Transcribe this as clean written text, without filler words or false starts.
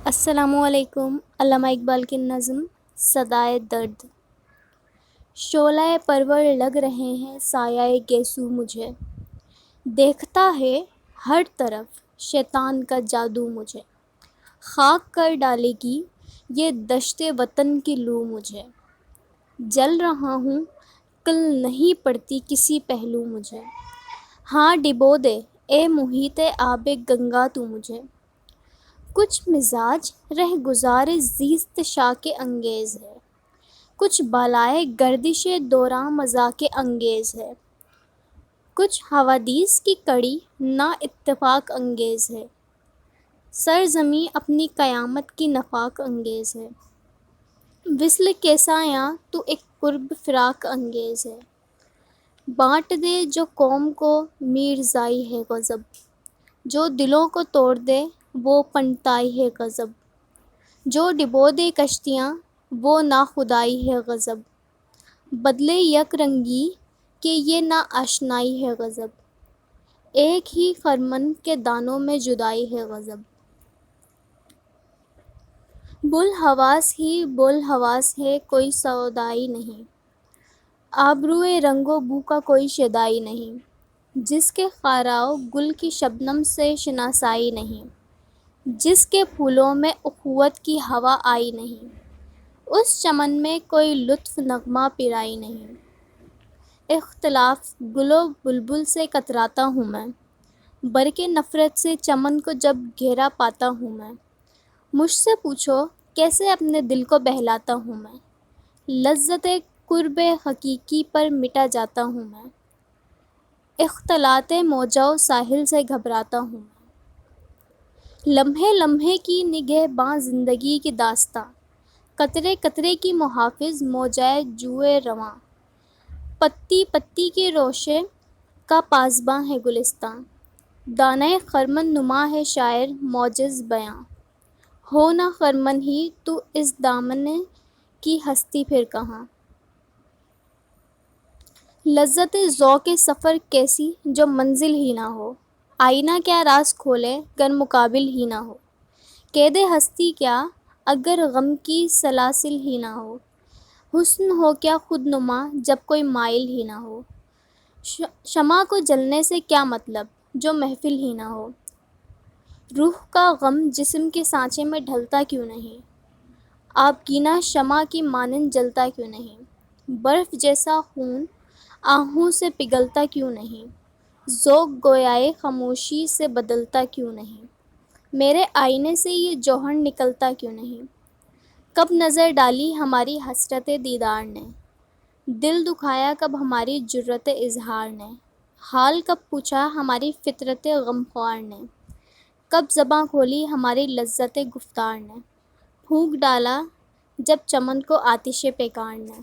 السلام علیکم۔ علامہ اقبال کی نظم صدائے درد۔ شعلۂ پرور لگ رہے ہیں سایۂ گیسو مجھے، دیکھتا ہے ہر طرف شیطان کا جادو مجھے، خاک کر ڈالے گی یہ دشت وطن کی لو مجھے، جل رہا ہوں کل نہیں پڑتی کسی پہلو مجھے، ہاں ڈبو دے اے محیط آب گنگا تو مجھے، کچھ مزاج رہ گزار زیست شاک انگیز ہے، کچھ بالائے گردش دوراں مذاق انگیز ہے، کچھ حوادث کی کڑی نا اتفاق انگیز ہے، سرزمیں اپنی قیامت کی نفاق انگیز ہے، وصل کے سایاں تو ایک قرب فراق انگیز ہے، بانٹ دے جو قوم کو میرزائی ہے غضب، جو دلوں کو توڑ دے وہ پنجتائی ہے غضب، جو ڈبو دے کشتیاں وہ ناخدائی ہے غضب، بدلے یک رنگی کہ یہ نا آشنائی ہے غضب، ایک ہی خرمن کے دانوں میں جدائی ہے غضب، بوالحواس ہی بوالحواس ہے کوئی سودائی نہیں، آبروئے رنگ و بو کا کوئی شیدائی نہیں، جس کے خاراؤ گل کی شبنم سے شناسائی نہیں، جس کے پھولوں میں اخوت کی ہوا آئی نہیں، اس چمن میں کوئی لطف نغمہ پیرائی نہیں، اختلاف گل و بلبل سے کتراتا ہوں میں، برق نفرت سے چمن کو جب گھیرا پاتا ہوں میں، مجھ سے پوچھو کیسے اپنے دل کو بہلاتا ہوں میں، لذت قرب حقیقی پر مٹا جاتا ہوں میں، اختلاط موجہ و ساحل سے گھبراتا ہوں میں، لمحے لمحے کی نگہباں زندگی کی داستاں، قطرے قطرے کی محافظ موجۂ جوئے رواں، پتی پتی کی روشے کا پاسباں ہے گلستاں، دانۂ خرمن نما ہے شاعر موجز بیاں، ہو نہ خرمن ہی تو اس دامن کی ہستی پھر کہاں، لذت ذوق سفر کیسی جو منزل ہی نہ ہو، آئینہ کیا راز کھولے گر مقابل ہی نہ ہو، قید ہستی کیا اگر غم کی سلاسل ہی نہ ہو، حسن ہو کیا خود نما جب کوئی مائل ہی نہ ہو، شمع کو جلنے سے کیا مطلب جو محفل ہی نہ ہو، روح کا غم جسم کے سانچے میں ڈھلتا کیوں نہیں، آبگینہ شمع کی مانند جلتا کیوں نہیں، برف جیسا خون آہوں سے پگھلتا کیوں نہیں، ذوق گویائے خاموشی سے بدلتا کیوں نہیں، میرے آئینے سے یہ جوہر نکلتا کیوں نہیں، کب نظر ڈالی ہماری حسرت دیدار نے، دل دکھایا کب ہماری جرأت اظہار نے، حال کب پوچھا ہماری فطرت غمخوار نے، کب زباں کھولی ہماری لذت گفتار نے، پھونک ڈالا جب چمن کو آتش پیکار نے۔